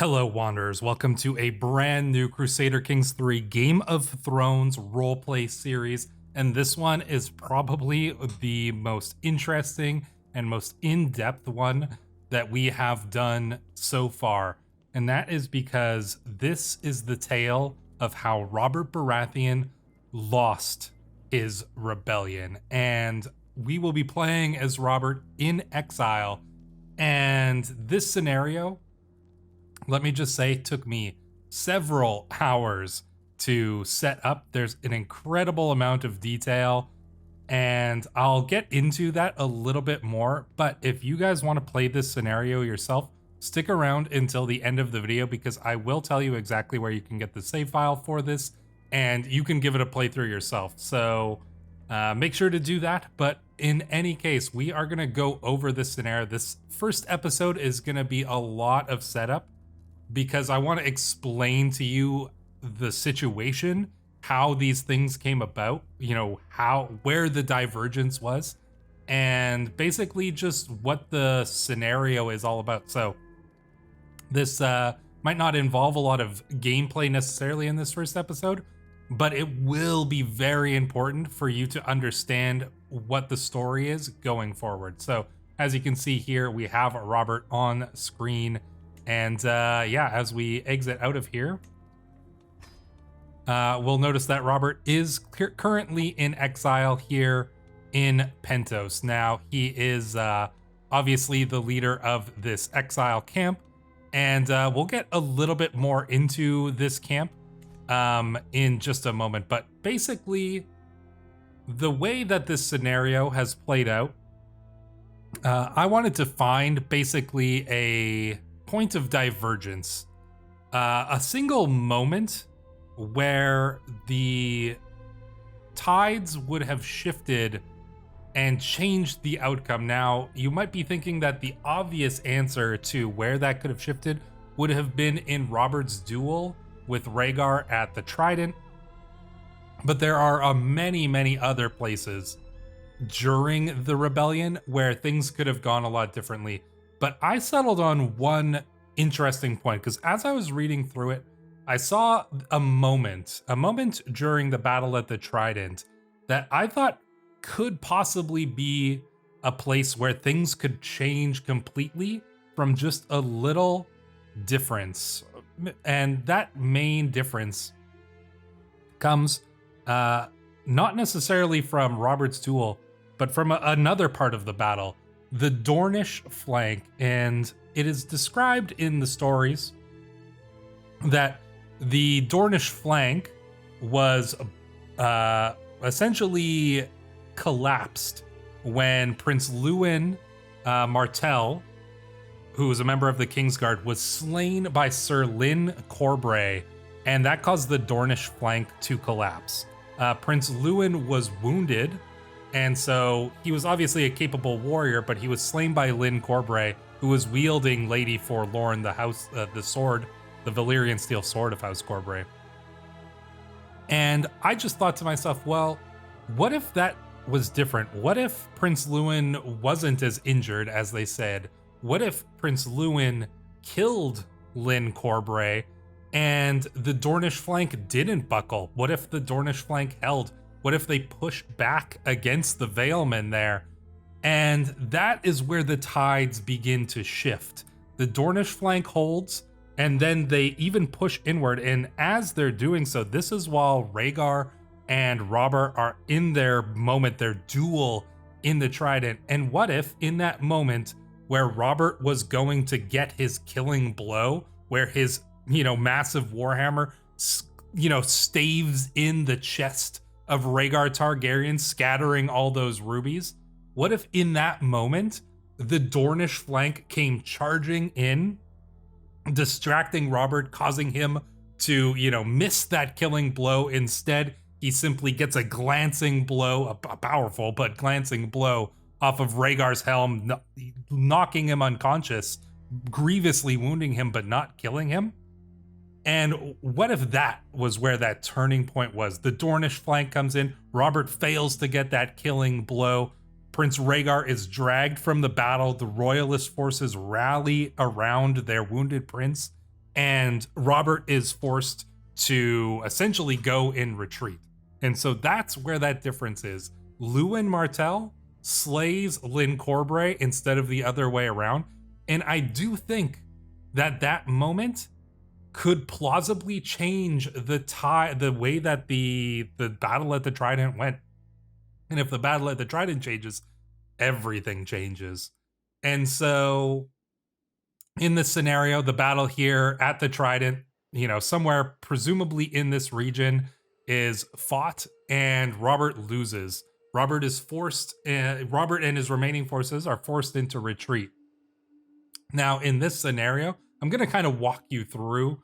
Hello, Wanderers. Welcome to a brand new Crusader Kings 3 Game of Thrones roleplay series. And this one is probably the most interesting and most in-depth one that we have done so far. And that is because this is the tale of how Robert Baratheon lost his rebellion. And we will be playing as Robert in exile. And this scenario, let me just say, took me several hours to set up. There's an incredible amount of detail, and I'll get into that a little bit more. But if you guys want to play this scenario yourself, stick around until the end of the video, because I will tell you exactly where you can get the save file for this, and you can give it a playthrough yourself. So make sure to do that. But in any case, we are going to go over this scenario. This first episode is going to be a lot of setup, because I want to explain to you the situation, how these things came about, you know, where the divergence was, and basically just what the scenario is all about. So this might not involve a lot of gameplay necessarily in this first episode, but it will be very important for you to understand what the story is going forward. So as you can see here, we have Robert on screen. And yeah, as we exit out of here, we'll notice that Robert is currently in exile here in Pentos. Now, he is obviously the leader of this exile camp, and we'll get a little bit more into this camp in just a moment. But basically, the way that this scenario has played out, I wanted to find basically a point of divergence, a single moment where the tides would have shifted and changed the outcome. Now, you might be thinking that the obvious answer to where that could have shifted would have been in Robert's duel with Rhaegar at the Trident, but there are many other places during the rebellion where things could have gone a lot differently. But I settled on one interesting point, because as I was reading through it, I saw a moment during the battle at the Trident that I thought could possibly be a place where things could change completely from just a little difference. And that main difference comes not necessarily from Robert's duel, but from another part of the battle, the Dornish flank. And it is described in the stories that the Dornish flank was essentially collapsed when Prince Lewin Martell, who was a member of the Kingsguard, was slain by Sir Lyn Corbray, and that caused the Dornish flank to collapse. Prince Lewin was wounded, and so he was obviously a capable warrior, but he was slain by Lyn Corbray, who was wielding Lady Forlorn, the sword, the Valyrian steel sword of House Corbray. And I just thought to myself, well, what if that was different? What if Prince Lewin wasn't as injured as they said? What if Prince Lewin killed Lyn Corbray and the Dornish flank didn't buckle? What if the Dornish flank held? What if they pushed back against the Valemen there? And that is where the tides begin to shift. The Dornish flank holds, and then they even push inward. And as they're doing so, this is while Rhaegar and Robert are in their moment, their duel in the Trident. And what if in that moment where Robert was going to get his killing blow, where his, massive warhammer, staves in the chest of Rhaegar Targaryen, scattering all those rubies? What if in that moment, the Dornish flank came charging in, distracting Robert, causing him to, miss that killing blow? Instead, he simply gets a glancing blow, a powerful but glancing blow off of Rhaegar's helm, knocking him unconscious, grievously wounding him but not killing him. And what if that was where that turning point was? The Dornish flank comes in, Robert fails to get that killing blow, Prince Rhaegar is dragged from the battle, the royalist forces rally around their wounded prince, and Robert is forced to essentially go in retreat. And so that's where that difference is. Lewin Martell slays Lyn Corbray instead of the other way around. And I do think that that moment could plausibly change the way that the battle at the Trident went. And if the battle at the Trident changes, everything changes. And so in this scenario, the battle here at the Trident, you know, somewhere presumably in this region, is fought, and Robert loses. Robert is forced, Robert and his remaining forces are forced into retreat. Now, in this scenario, I'm going to kind of walk you through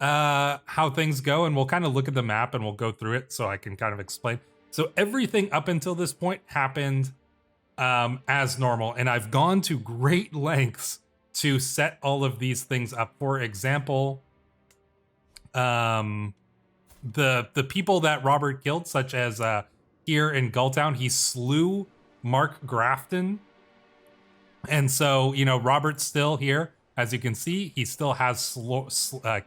how things go, and we'll kind of look at the map and we'll go through it so I can kind of explain. So everything up until this point happened as normal, and I've gone to great lengths to set all of these things up. For example, the people that Robert killed, such as here in Gulltown, he slew Mark Grafton. And so, you know, Robert's still here. As you can see, he still has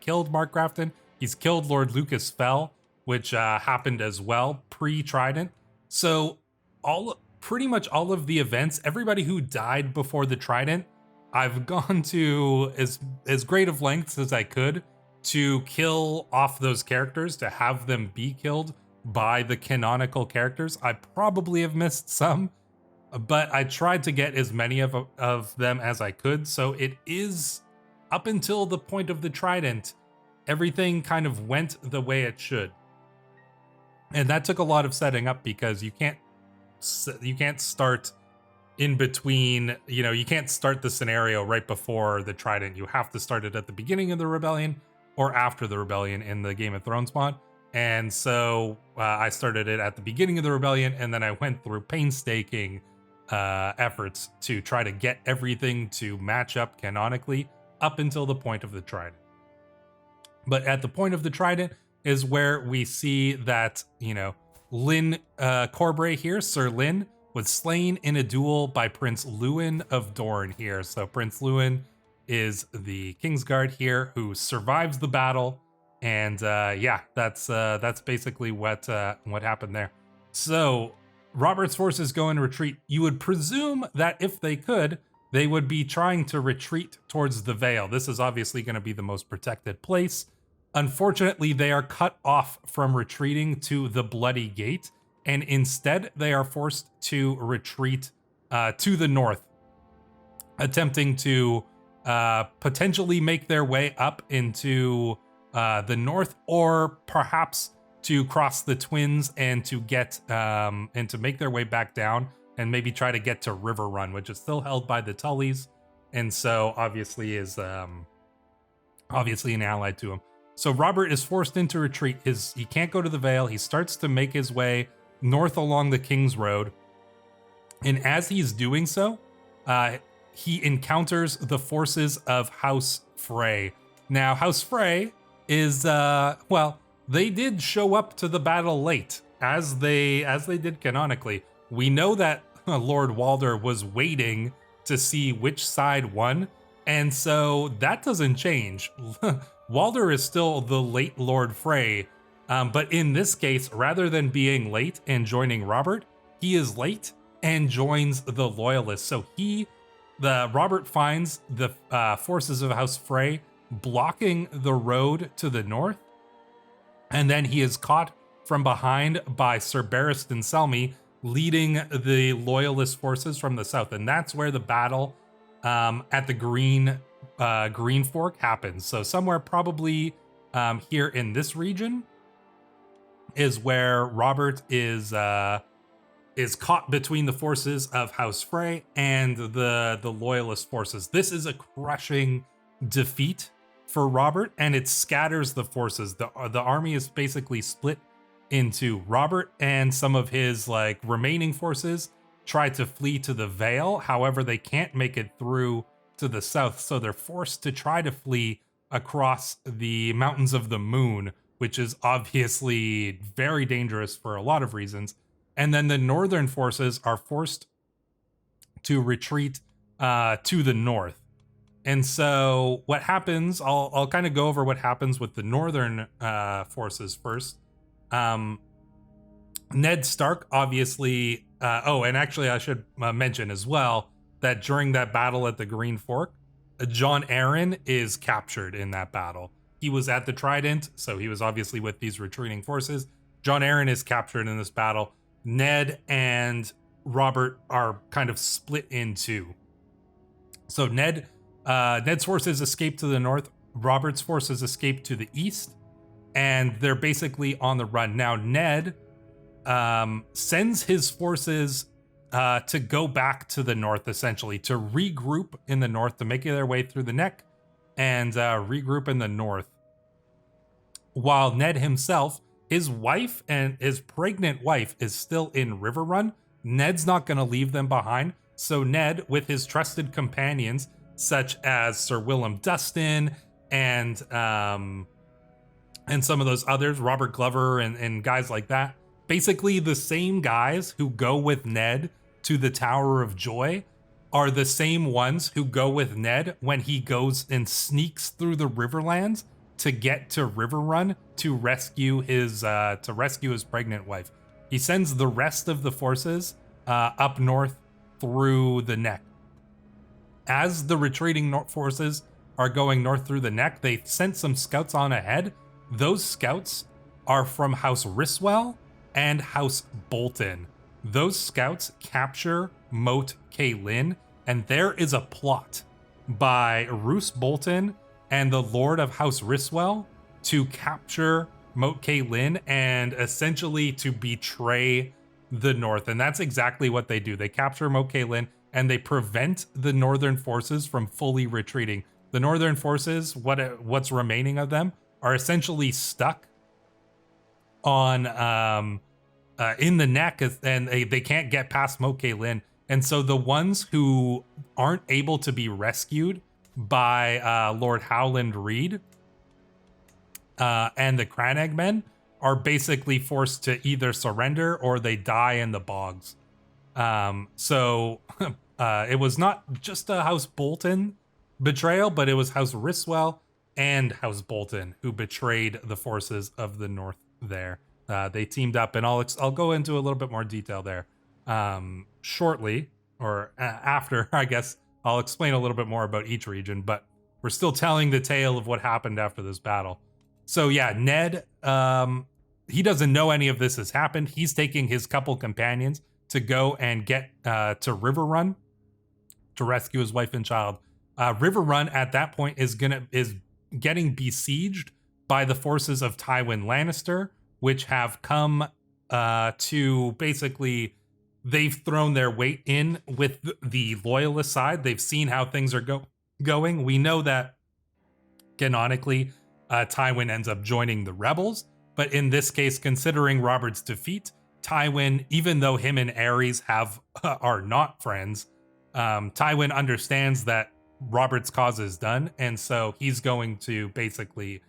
killed Mark Grafton. He's killed Lord Lucas Fell, which happened as well pre-Trident. So pretty much all of the events, everybody who died before the Trident, I've gone to as great of lengths as I could to kill off those characters, to have them be killed by the canonical characters. I probably have missed some, but I tried to get as many of them as I could. So it is, up until the point of the Trident, everything kind of went the way it should. And that took a lot of setting up, because you can't start in between, you know, you can't start the scenario right before the Trident. You have to start it at the beginning of the rebellion or after the rebellion in the Game of Thrones mod. And so I started it at the beginning of the rebellion, and then I went through painstaking efforts to try to get everything to match up canonically up until the point of the Trident. But at the point of the Trident is where we see that, you know, Lyn Corbray here, Sir Lyn, was slain in a duel by Prince Lewin of Dorne here. So Prince Lewin is the Kingsguard here who survives the battle, and yeah, that's basically what happened there. So Robert's forces go in retreat. You would presume that if they could, they would be trying to retreat towards the Vale. This is obviously going to be the most protected place. Unfortunately, they are cut off from retreating to the Bloody Gate, and instead they are forced to retreat to the north, attempting to potentially make their way up into the north, or perhaps to cross the Twins and to get and to make their way back down and maybe try to get to River Run, which is still held by the Tullys, and so obviously is obviously an ally to him. So Robert is forced into retreat. He can't go to the Vale. He starts to make his way north along the King's Road, and as he's doing so, he encounters the forces of House Frey. Now, House Frey is well, they did show up to the battle late, as they did canonically. We know that Lord Walder was waiting to see which side won, and so that doesn't change. Walder is still the late Lord Frey, but in this case, rather than being late and joining Robert, he is late and joins the Loyalists. So Robert finds the forces of House Frey blocking the road to the north, and then he is caught from behind by Sir Barristan Selmy, leading the Loyalist forces from the south, and that's where the battle at the Green Fork happens. So somewhere probably here in this region is where Robert is caught between the forces of House Frey and the Loyalist forces. This is a crushing defeat for Robert, and it scatters the forces. The army is basically split into Robert and some of his remaining forces try to flee to the Vale. However, they can't make it through to the south, so they're forced to try to flee across the Mountains of the Moon, which is obviously very dangerous for a lot of reasons. And then the northern forces are forced to retreat to the north. And so what happens, I'll kind of go over what happens with the northern forces first. Ned Stark, obviously, and actually I should mention as well that during that battle at the Green Fork, Jon Arryn is captured in that battle. He was at the Trident, so he was obviously with these retreating forces. Jon Arryn is captured in this battle. Ned and Robert are kind of split in two. So Ned's forces escape to the north, Robert's forces escape to the east, and they're basically on the run. Now, Ned sends his forces to go back to the north, essentially, to regroup in the north, to make their way through the neck and regroup in the north. While Ned himself, his wife and his pregnant wife is still in Riverrun. Ned's not going to leave them behind. So Ned, with his trusted companions, such as Sir Willem Dustin and some of those others, Robert Glover and guys like that, basically the same guys who go with Ned to the Tower of Joy are the same ones who go with Ned when he goes and sneaks through the Riverlands to get to Riverrun to rescue his pregnant wife. He sends the rest of the forces up north through the neck. As the retreating forces are going north through the neck, they sent some scouts on ahead. Those scouts are from House Ryswell and House Bolton. Those scouts capture Moat Cailin, and there is a plot by Roose Bolton and the Lord of House Ryswell to capture Moat Cailin and essentially to betray the North. And that's exactly what they do. They capture Moat Cailin and they prevent the Northern forces from fully retreating. The Northern forces, what's remaining of them, are essentially stuck on in the neck, and they can't get past Moat Cailin. And so the ones who aren't able to be rescued by Lord Howland Reed and the Cranag men are basically forced to either surrender or they die in the bogs. So it was not just a House Bolton betrayal, but it was House Ryswell and House Bolton who betrayed the forces of the North there. They teamed up, and I'll go into a little bit more detail there shortly, or after, I guess. I'll explain a little bit more about each region, but we're still telling the tale of what happened after this battle. So yeah, Ned, he doesn't know any of this has happened. He's taking his couple companions to go and get to Riverrun to rescue his wife and child. Riverrun at that point is getting besieged by the forces of Tywin Lannister, which have come to basically, they've thrown their weight in with the loyalist side. They've seen how things are going. We know that canonically, Tywin ends up joining the rebels. But in this case, considering Robert's defeat, Tywin, even though him and Aerys are not friends, Tywin understands that Robert's cause is done. And so he's going to basically,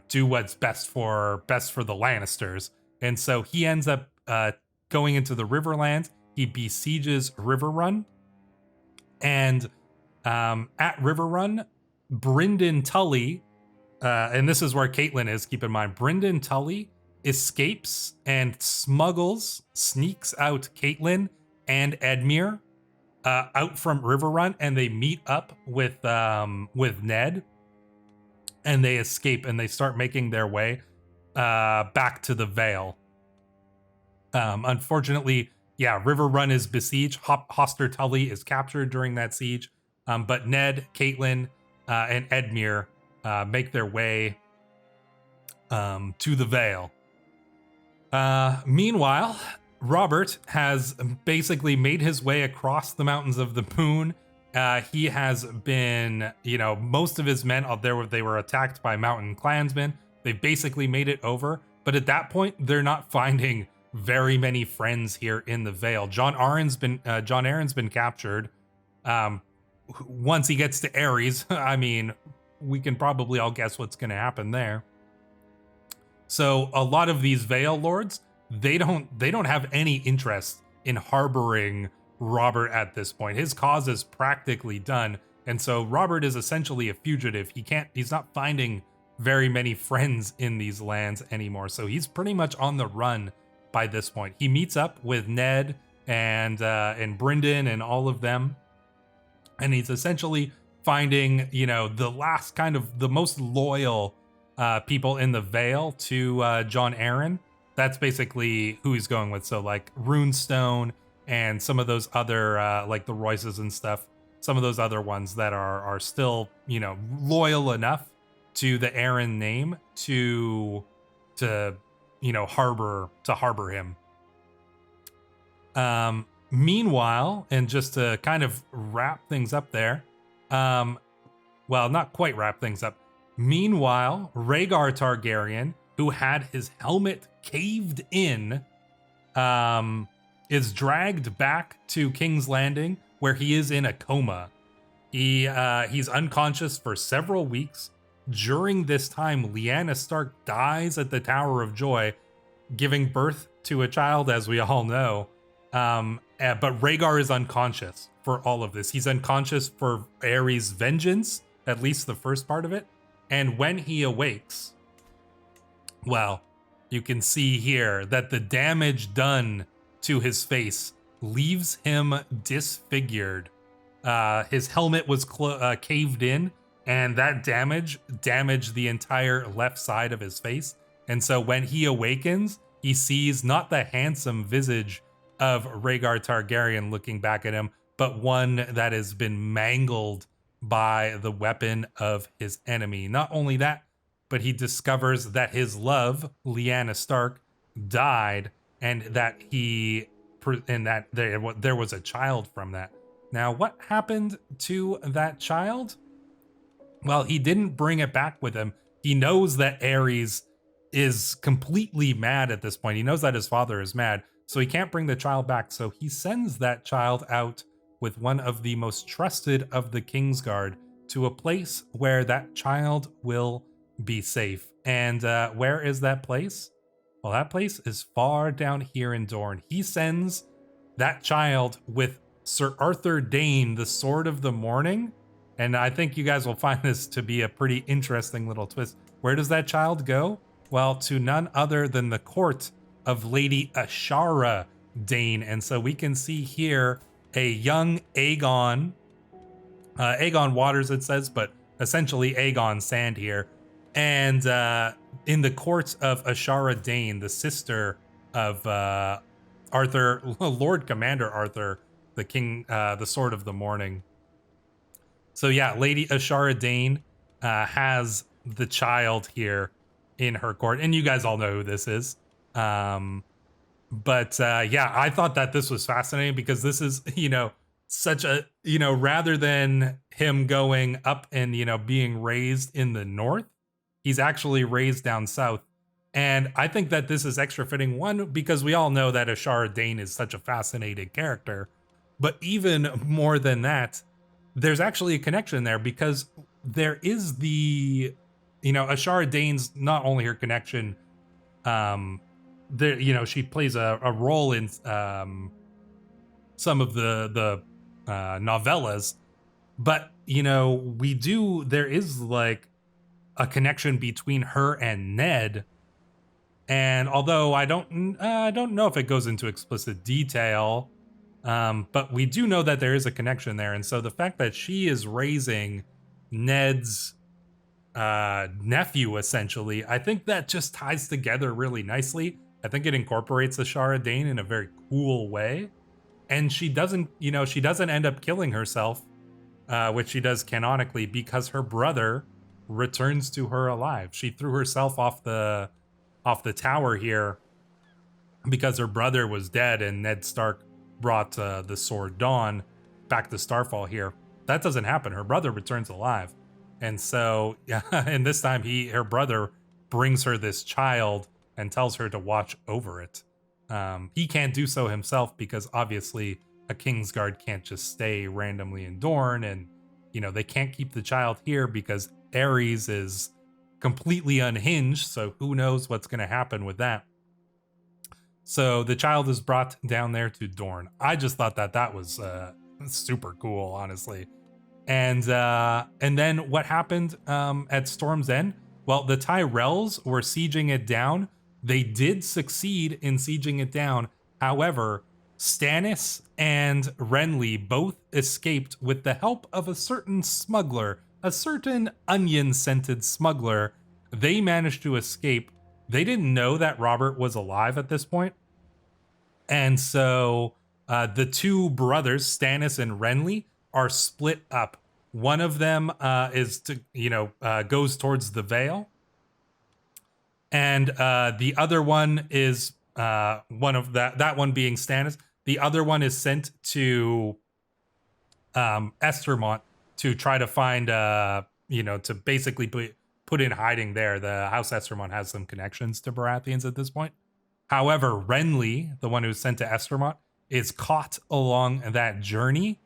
do what's best for the Lannisters. And so he ends up going into the Riverlands. He besieges Riverrun. And at Riverrun, Brynden Tully, and this is where Caitlin is, keep in mind, Brynden Tully escapes and sneaks out Caitlin and Edmure out from Riverrun, and they meet up with Ned, and they escape and they start making their way back to the Vale. Unfortunately, Riverrun is besieged. Hoster Tully is captured during that siege, but Ned, Caitlin, and Edmure make their way to the Vale. Meanwhile, Robert has basically made his way across the Mountains of the Moon. He has been, most of his men they were attacked by mountain clansmen. They basically made it over, but at that point, they're not finding very many friends here in the Vale. Jon Arryn's been captured. Once he gets to Aerys, I mean, we can probably all guess what's going to happen there. So a lot of these Vale lords, they don't have any interest in harboring Robert at this point. His cause is practically done. And so Robert is essentially a fugitive. He's not finding very many friends in these lands anymore. So he's pretty much on the run by this point. He meets up with Ned and Brynden and all of them. And he's essentially finding, the last kind of the most loyal people in the Vale to Jon Arryn. That's basically who he's going with. So like Runestone and some of those other like the Royces and stuff. Some of those other ones that are still, loyal enough to the Arryn name to harbor him. Meanwhile, and just to kind of wrap things up there, well, not quite wrap things up. Meanwhile, Rhaegar Targaryen, who had his helmet caved in, is dragged back to King's Landing, where he is in a coma. He's unconscious for several weeks. During this time, Lyanna Stark dies at the Tower of Joy, giving birth to a child, as we all know. But Rhaegar is unconscious for all of this. He's unconscious for Aerys' vengeance, at least the first part of it. And when he awakes, well, you can see here that the damage done to his face leaves him disfigured. His helmet was caved in, and that damaged the entire left side of his face. And so when he awakens, he sees not the handsome visage of Rhaegar Targaryen looking back at him, but one that has been mangled by the weapon of his enemy. Not only that, but he discovers that his love, Lyanna Stark, died, and that there was a child from that. Now, what happened to that child? Well, he didn't bring it back with him. He knows that Aerys is completely mad at this point. He knows that his father is mad, so he can't bring the child back. So he sends that child out with one of the most trusted of the Kingsguard to a place where that child will be safe. And where is that place? Well, that place is far down here in Dorne. He sends that child with Sir Arthur Dayne, the Sword of the Morning. And I think you guys will find this to be a pretty interesting little twist. Where does that child go? Well, to none other than the court of Lady Ashara Dayne. And so we can see here a young Aegon, Aegon Waters it says, but essentially Aegon Sand here. And in the court of Ashara Dayne, the sister of Arthur, Lord Commander Arthur, the king, the Sword of the Morning. So yeah, Lady Ashara Dayne has the child here in her court, and you guys all know who this is. But yeah, I thought that this was fascinating because this is, such a, rather than him going up and, being raised in the north, he's actually raised down south. And I think that this is extra fitting, one, because we all know that Ashara Dayne is such a fascinating character. But even more than that, there's actually a connection there because there is the, Ashara Dayne's not only her connection, there, she plays a role in some of the novellas, but there is like a connection between her and Ned. And although I don't know if it goes into explicit detail, but we do know that there is a connection there. And so the fact that she is raising Ned's nephew, essentially, I think that just ties together really nicely. I think it incorporates Ashara Dayne in a very cool way. And she doesn't end up killing herself, which she does canonically, because her brother returns to her alive. She threw herself off the tower here because her brother was dead, and Ned Stark brought the sword Dawn back to Starfall here. That doesn't happen. Her brother returns alive. And so, and this time her brother brings her this child and tells her to watch over it. He can't do so himself because obviously a Kingsguard can't just stay randomly in Dorne, and they can't keep the child here because Aerys is completely unhinged, so who knows what's going to happen with that. So the child is brought down there to Dorne. I just thought that was super cool, honestly. And then what happened at Storm's End? Well, the Tyrells were sieging it down. They did succeed in sieging it down. However, Stannis and Renly both escaped with the help of a certain smuggler, a certain onion-scented smuggler. They managed to escape. They didn't know that Robert was alive at this point. And so the two brothers, Stannis and Renly, are split up. One of them goes towards the Vale, and the other one is one of that one being Stannis. The other one is sent to Estermont to try to find to basically put in hiding there. The House Estermont has some connections to Baratheons at this point. However, Renly, the one who's sent to Estermont, is caught along that journey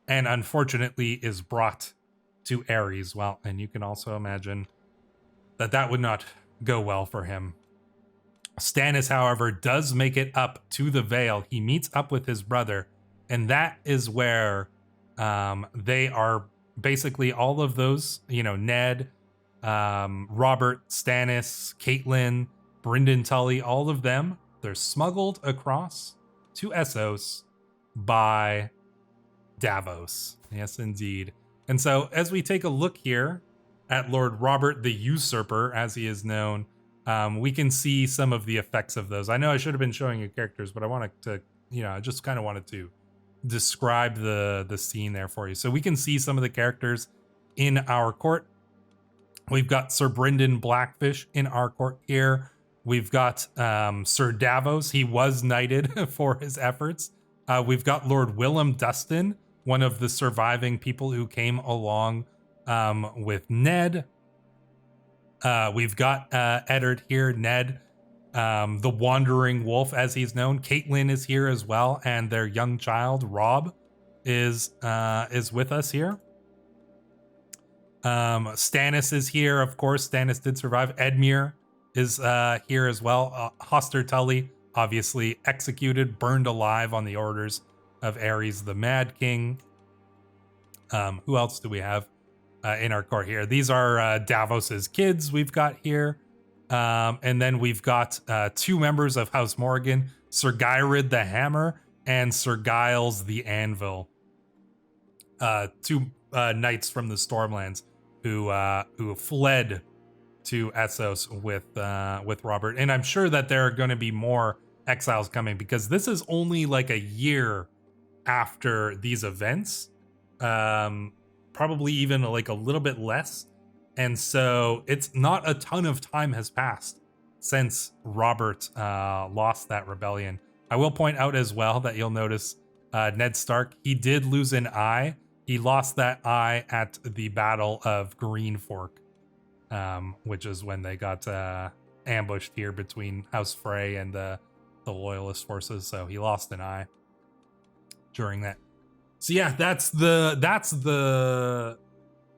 and unfortunately is brought to Ares. Well, and you can also imagine that would not go well for him. Stannis, however, does make it up to the Vale. He meets up with his brother, and that is where they are basically all of those, Ned, Robert, Stannis, Catelyn, Brynden Tully, all of them, they're smuggled across to Essos by Davos. Yes, indeed. And so as we take a look here at Lord Robert the Usurper, as he is known, we can see some of the effects of those. I know I should have been showing you characters, but I wanted to, I just kind of wanted to describe the scene there for you. So we can see some of the characters in our court. We've got Sir Brynden Blackfish in our court here. We've got Sir Davos. He was knighted for his efforts. We've got Lord Willem Dustin, one of the surviving people who came along with Ned. We've got Eddard here, Ned, the Wandering Wolf, as he's known. Catelyn is here as well, and their young child, Robb, is with us here. Stannis is here, of course. Stannis did survive. Edmure is here as well. Hoster Tully, obviously executed, burned alive on the orders of Ares the Mad King. Who else do we have in our court here? These are Davos's kids we've got here. And then we've got two members of House Morgan, Sir Gyrid the Hammer and Sir Giles the Anvil. Two knights from the Stormlands who fled to Essos with Robert. And I'm sure that there are going to be more exiles coming, because this is only like a year after these events. Probably even like a little bit less. And so it's not a ton of time has passed since Robert lost that rebellion. I will point out as well that you'll notice Ned Stark, he did lose an eye. He lost that eye at the Battle of Green Fork, which is when they got ambushed here between House Frey and the Loyalist forces. So he lost an eye during that. So yeah, that's the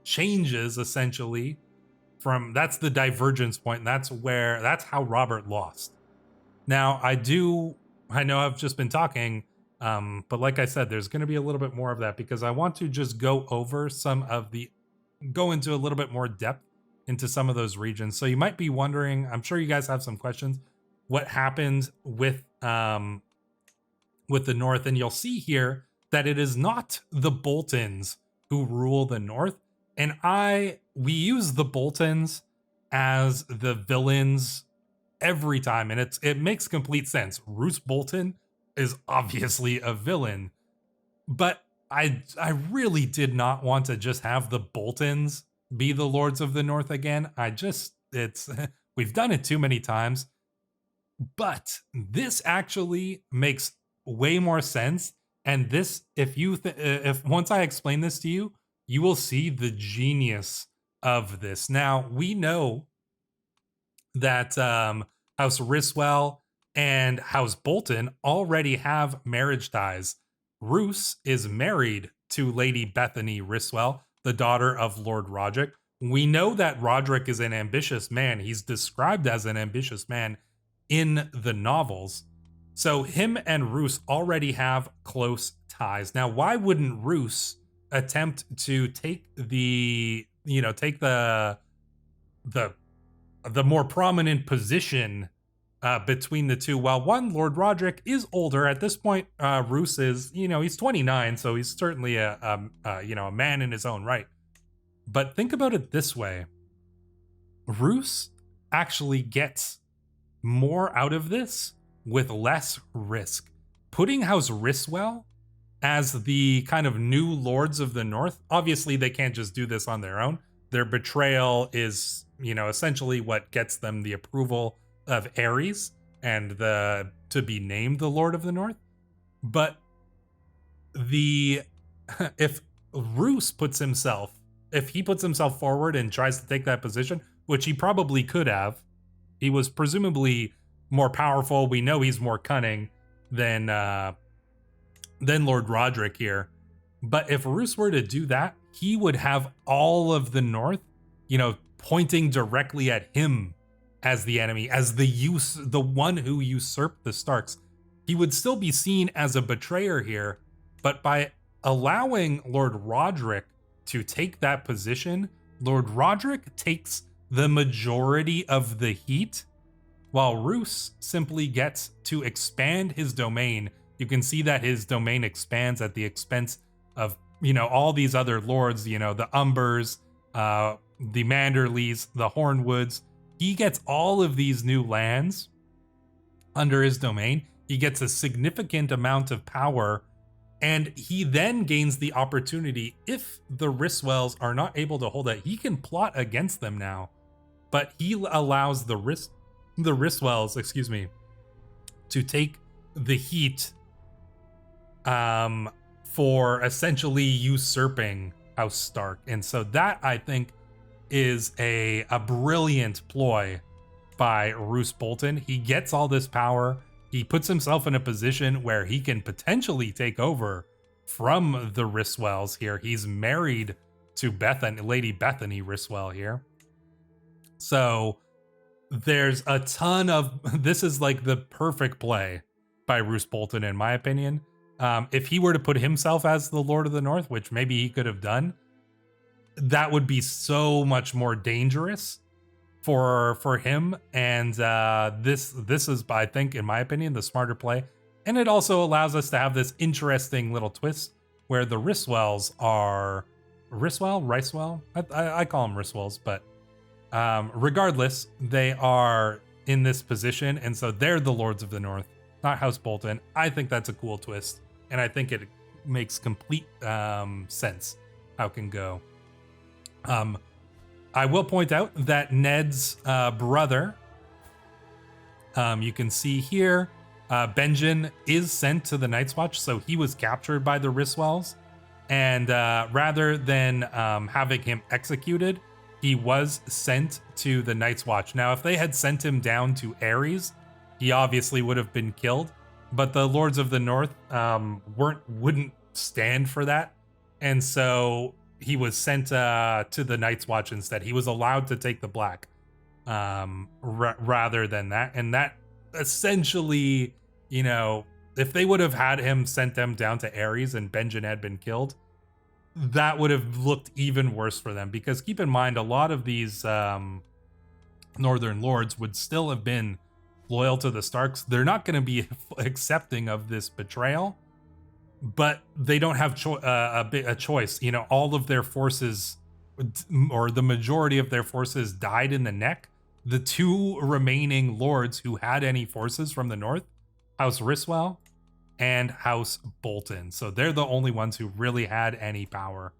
changes essentially that's the divergence point. That's how Robert lost. Now I know I've just been talking, but like I said, there's going to be a little bit more of that, because I want to just go over go into a little bit more depth into some of those regions. So you might be wondering, I'm sure you guys have some questions, what happened with the North, and you'll see here that it is not the Boltons who rule the North. And we use the Boltons as the villains every time, and it makes complete sense. Roose Bolton is obviously a villain, but I really did not want to just have the Boltons be the Lords of the North again. We've done it too many times, but this actually makes way more sense. And this, if once I explain this to you, you will see the genius of this. Now, we know that House Ryswell and House Bolton already have marriage ties. Roose is married to Lady Bethany Ryswell, the daughter of Lord Roderick. We know that Roderick is an ambitious man. He's described as an ambitious man in the novels. So him and Roose already have close ties. Now, why wouldn't Roose attempt to take the the more prominent position between the two. While Lord Roderick is older at this point, Roose is, he's 29, so he's certainly a man in his own right. But think about it this way: Roose actually gets more out of this with less risk. Putting House Ryswell as the kind of new lords of the North, obviously they can't just do this on their own. Their betrayal is, essentially what gets them the approval of Ares and to be named the Lord of the North. But if Roose puts himself forward and tries to take that position, which he probably could have, he was presumably more powerful. We know he's more cunning than Lord Roderick here. But if Roose were to do that, he would have all of the North, pointing directly at him as the enemy, as the one who usurped the Starks. He would still be seen as a betrayer here, but by allowing Lord Roderick to take that position, Lord Roderick takes the majority of the heat, while Roose simply gets to expand his domain. You can see that his domain expands at the expense of, all these other lords, the Umbers, the Manderleys, the Hornwoods. He gets all of these new lands under his domain. He gets a significant amount of power, and he then gains the opportunity, if the Ryswells are not able to hold it, he can plot against them now. But he allows the Ryswells, to take the heat for essentially usurping House Stark. And so that, I think, is a brilliant ploy by Roose Bolton. He gets all this power. He puts himself in a position where he can potentially take over from the Ryswells here. He's married to Lady Bethany Ryswell here. So there's a ton of, this is like the perfect play by Roose Bolton, in my opinion. If he were to put himself as the Lord of the North, which maybe he could have done, that would be so much more dangerous for him. And this is, I think, in my opinion, the smarter play. And it also allows us to have this interesting little twist where the Ryswells are Ricewell. I call them Ryswells, but regardless, they are in this position, and so they're the Lords of the North, not House Bolton. I think that's a cool twist, and I think it makes complete sense how it can go. I will point out that Ned's brother, you can see here, Benjen is sent to the Night's Watch, so he was captured by the Ryswells, and rather than having him executed, he was sent to the Night's Watch. Now, if they had sent him down to Ares, he obviously would have been killed, but the Lords of the North wouldn't stand for that, and so he was sent to the Night's Watch instead. He was allowed to take the black rather than that, and that essentially, if they would have had him sent them down to Ares and Benjen had been killed, that would have looked even worse for them, because keep in mind, a lot of these Northern Lords would still have been loyal to the Starks. They're not going to be accepting of this betrayal, but they don't have a choice. All of their forces, or the majority of their forces, died in the neck. The two remaining lords who had any forces from the north, House Ryswell and House Bolton. So they're the only ones who really had any power.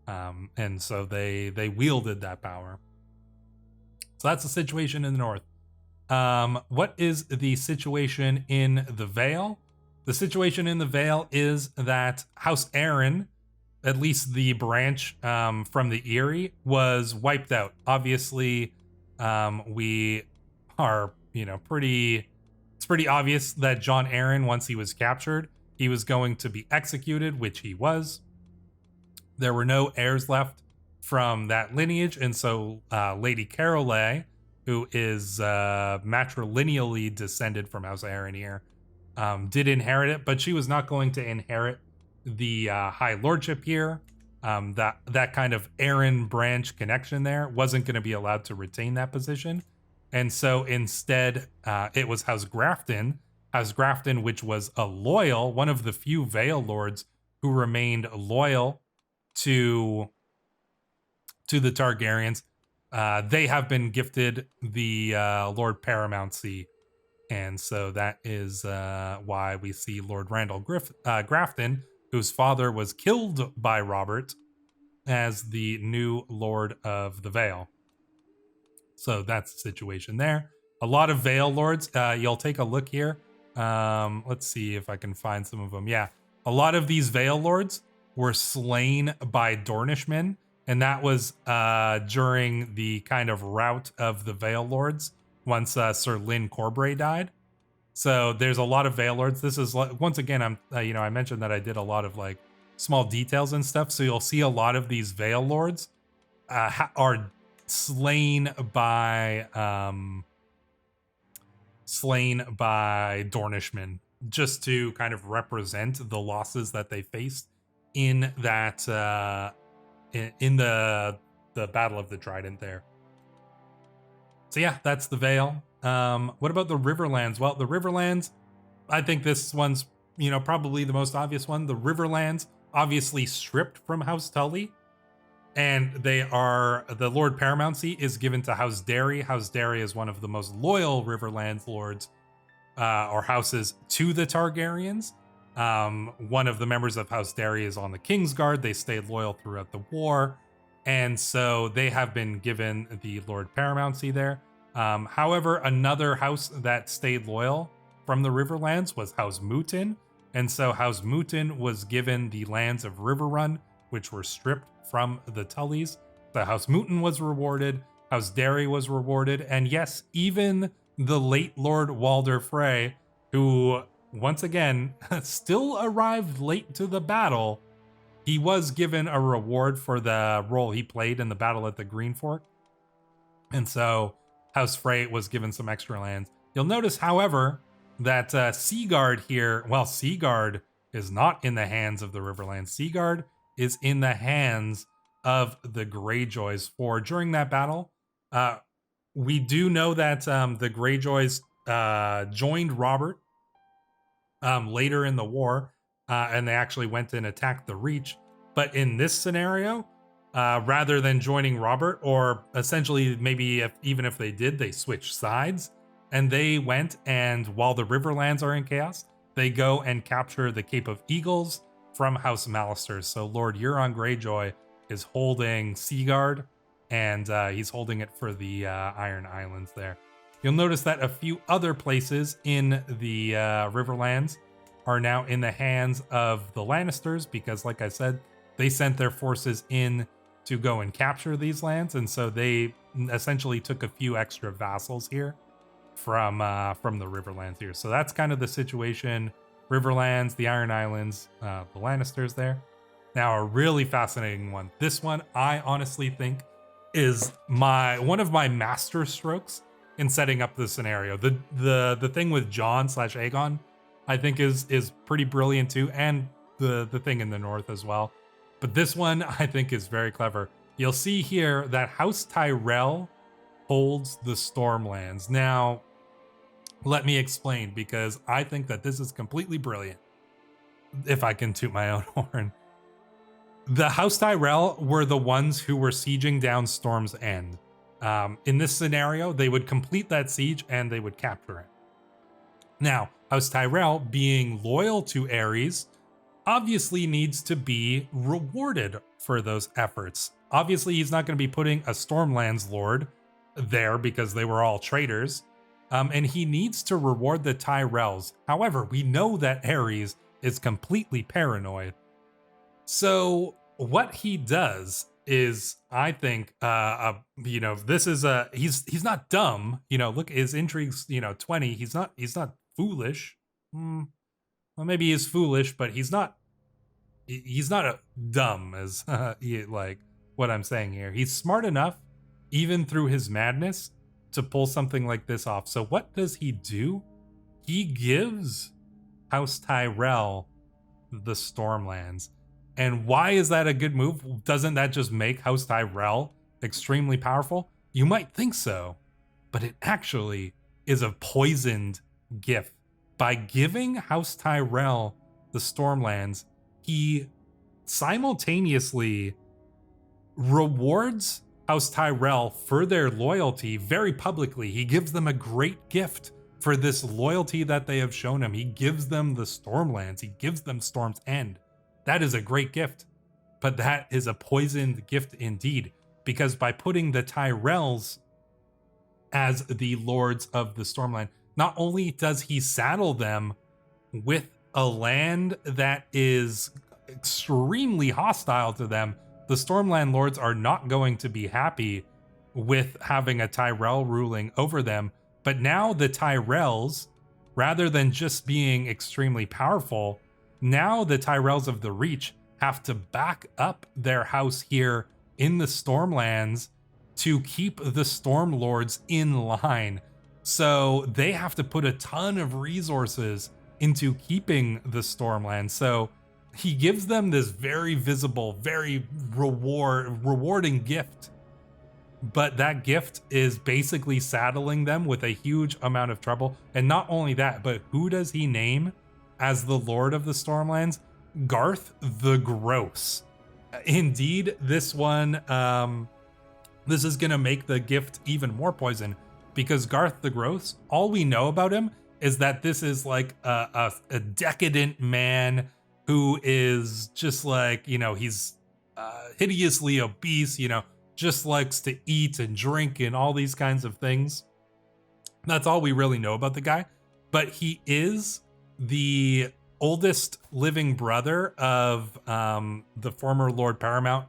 And so they wielded that power. So that's the situation in the north. What is the situation in the Vale? The situation in the Vale is that House Aaron, at least the branch from the Eyrie, was wiped out. Obviously, we are, it's pretty obvious that Jon Arryn, once he was captured, he was going to be executed, which he was. There were no heirs left from that lineage, and so Lady Caroline, who is matrilineally descended from House Aaron here, did inherit it, but she was not going to inherit the High Lordship here. that kind of Aaron branch connection there wasn't going to be allowed to retain that position. And so instead, it was House Grafton, which was one of the few Vale Lords who remained loyal to the Targaryens. They have been gifted the Lord Paramountcy, and so that is why we see Lord Randall Grafton, whose father was killed by Robert, as the new Lord of the Vale. So that's the situation there. A lot of Vale Lords. You'll take a look here. Let's see if I can find some of them. Yeah, a lot of these Vale Lords were slain by Dornishmen, and that was during the kind of rout of the Vale Lords once Sir Lyn Corbray died. So there's a lot of Vale Lords. This is once again, I mentioned that I did a lot of like small details and stuff. So you'll see a lot of these Vale Lords are slain by Dornishmen, just to kind of represent the losses that they faced in that in the Battle of the Trident there. So yeah, that's the Vale. What about the Riverlands? Well, the Riverlands, I think this one's probably the most obvious one. The Riverlands, obviously stripped from House Tully, and the Lord Paramountcy is given to House Derry. House Derry is one of the most loyal Riverlands lords or houses to the Targaryens. One of the members of House Derry is on the Kingsguard. They stayed loyal throughout the war, and so they have been given the Lord Paramountcy there. However, another house that stayed loyal from the Riverlands was House Mouton, and so House Mouton was given the lands of Riverrun, which were stripped from the Tullys. So House Mouton was rewarded, House Derry was rewarded, and yes, even the late Lord Walder Frey, who once again still arrived late to the battle, he was given a reward for the role he played in the battle at the Green Fork. And so House Frey was given some extra lands. You'll notice, however, that Seaguard here, well, Seaguard is not in the hands of the Riverlands. Seaguard is in the hands of the Greyjoys. For during that battle, we do know that the Greyjoys joined Robert later in the war, and they actually went and attacked the Reach. But in this scenario, rather than joining Robert, or essentially maybe even if they did, they switched sides, and they went, and while the Riverlands are in chaos, they go and capture the Cape of Eagles from House Mallister. So Lord Euron Greyjoy is holding Seaguard, and he's holding it for the Iron Islands there. You'll notice that a few other places in the Riverlands are now in the hands of the Lannisters, because like I said, they sent their forces in to go and capture these lands, and so they essentially took a few extra vassals here from the Riverlands here. So that's kind of the situation. Riverlands, the Iron Islands, the Lannisters there. Now a really fascinating one. This one I honestly think is one of my master strokes in setting up the scenario. The thing with Jon / Aegon, I think is pretty brilliant too, and the thing in the north as well. But this one I think is very clever. You'll see here that House Tyrell holds the Stormlands. Now, let me explain, because I think that this is completely brilliant, if I can toot my own horn. The House Tyrell were the ones who were sieging down Storm's End. In this scenario, they would complete that siege and they would capture it. Now, House Tyrell, being loyal to Aerys, obviously needs to be rewarded for those efforts. Obviously, he's not going to be putting a Stormlands Lord there because they were all traitors, and he needs to reward the Tyrells. However, we know that Aerys is completely paranoid. So what he does is, I think, this is he's not dumb. Look, his intrigues, 20. He's not foolish. Well, maybe he is foolish, but he's not dumb as like what I'm saying here. He's smart enough, even through his madness, to pull something like this off. So what does he do? He gives House Tyrell the Stormlands. And why is that a good move? Doesn't that just make House Tyrell extremely powerful? You might think so, but it actually is a poisoned gift. By giving House Tyrell the Stormlands, he simultaneously rewards House Tyrell for their loyalty very publicly. He gives them a great gift for this loyalty that they have shown him. He gives them the Stormlands. He gives them Storm's End. That is a great gift. But that is a poisoned gift indeed, because by putting the Tyrells as the lords of the Stormland, not only does he saddle them with a land that is extremely hostile to them, the Stormland lords are not going to be happy with having a Tyrell ruling over them. But now the Tyrells, rather than just being extremely powerful, now the Tyrells of the Reach have to back up their house here in the Stormlands to keep the Storm Lords in line. So they have to put a ton of resources into keeping the Stormlands. So he gives them this very visible, very rewarding gift. But that gift is basically saddling them with a huge amount of trouble. And not only that, but who does he name as the Lord of the Stormlands? Garth the Gross. Indeed, this one, this is going to make the gift even more poison, because Garth the Gross, all we know about him is that this is like a decadent man who is just like, he's hideously obese, just likes to eat and drink and all these kinds of things. That's all we really know about the guy. But he is the oldest living brother of the former Lord Paramount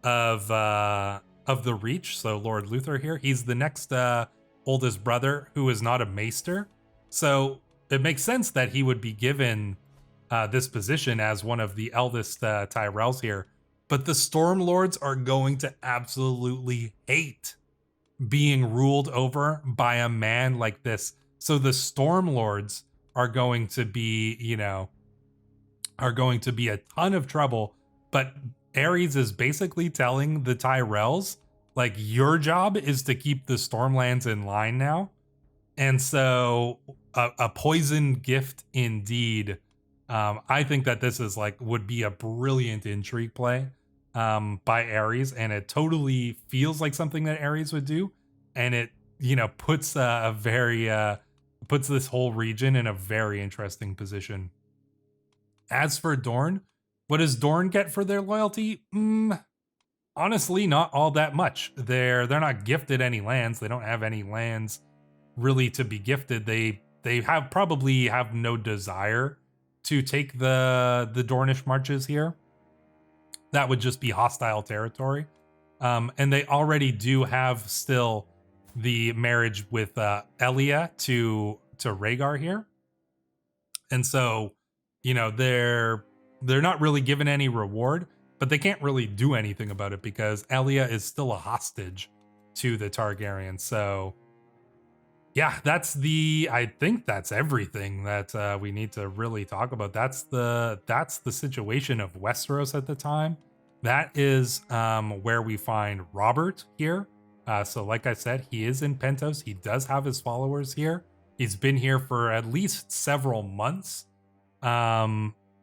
of the Reach, so Lord Luther here. He's the next oldest brother who is not a maester. So it makes sense that he would be given this position as one of the eldest Tyrells here. But the Storm Lords are going to absolutely hate being ruled over by a man like this. So the Storm Lords are going to be, are going to be a ton of trouble. But Aerys is basically telling the Tyrells, like, your job is to keep the Stormlands in line now. And so a poisoned gift indeed. I think that this is would be a brilliant intrigue play by Aerys, and it totally feels like something that Aerys would do. And it, puts puts this whole region in a very interesting position. As for Dorne, what does Dorne get for their loyalty? Honestly, not all that much. They're not gifted any lands. They don't have any lands really to be gifted. They probably have no desire to take the Dornish marches here. That would just be hostile territory. And they already do have still the marriage with Elia to Rhaegar here. And so, they're not really given any reward, but they can't really do anything about it because Elia is still a hostage to the Targaryens. So yeah, I think that's everything that we need to really talk about. That's the situation of Westeros at the time. That is where we find Robert here. So like I said, he is in Pentos. He does have his followers here. He's been here for at least several months,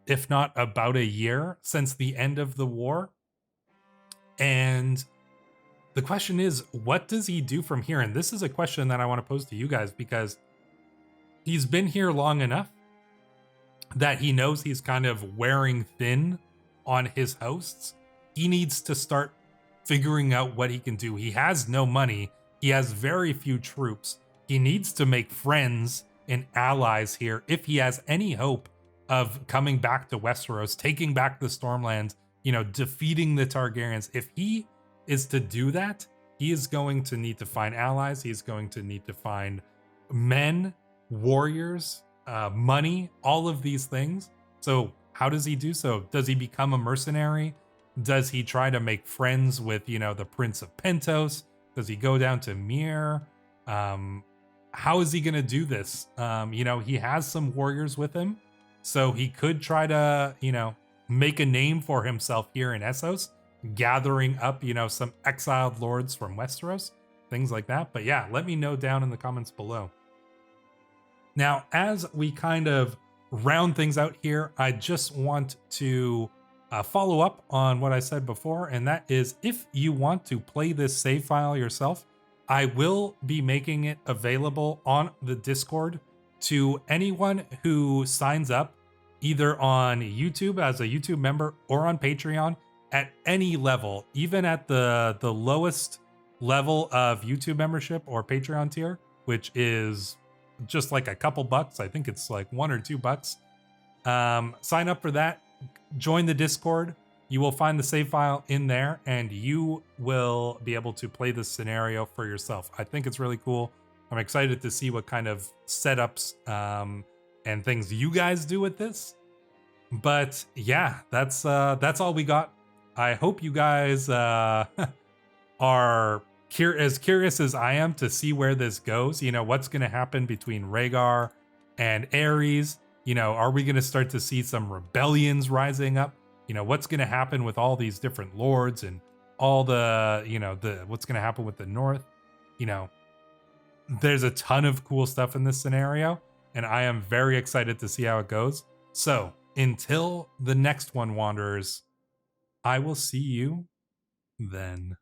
if not about a year since the end of the war. And the question is, what does he do from here? And this is a question that I want to pose to you guys, because he's been here long enough that he knows he's kind of wearing thin on his hosts. He needs to start figuring out what he can do. He has no money. He has very few troops. He needs to make friends and allies here if he has any hope of coming back to Westeros, taking back the Stormlands, defeating the Targaryens. If he is to do that, he is going to need to find allies. He's going to need to find men, warriors, money, all of these things. So how does he do so? Does he become a mercenary? Does he try to make friends with, the Prince of Pentos? Does he go down to Myr? How is he going to do this? He has some warriors with him, so he could try to, make a name for himself here in Essos, gathering up, some exiled lords from Westeros, things like that. But yeah, let me know down in the comments below. Now, as we kind of round things out here, I just want to follow up on what I said before, and that is if you want to play this save file yourself, I will be making it available on the Discord to anyone who signs up either on YouTube as a YouTube member or on Patreon at any level, even at the lowest level of YouTube membership or Patreon tier, which is just like a couple bucks. I think it's like $1 or $2. Sign up for that. Join the Discord. You will find the save file in there, and you will be able to play this scenario for yourself. I think it's really cool. I'm excited to see what kind of setups and things you guys do with this. But yeah, that's all we got. I hope you guys are as curious as I am to see where this goes. What's going to happen between Rhaegar and Aerys. Are we going to start to see some rebellions rising up? What's going to happen with all these different lords and all the what's going to happen with the North? There's a ton of cool stuff in this scenario, and I am very excited to see how it goes. So until the next one, Wanderers, I will see you then.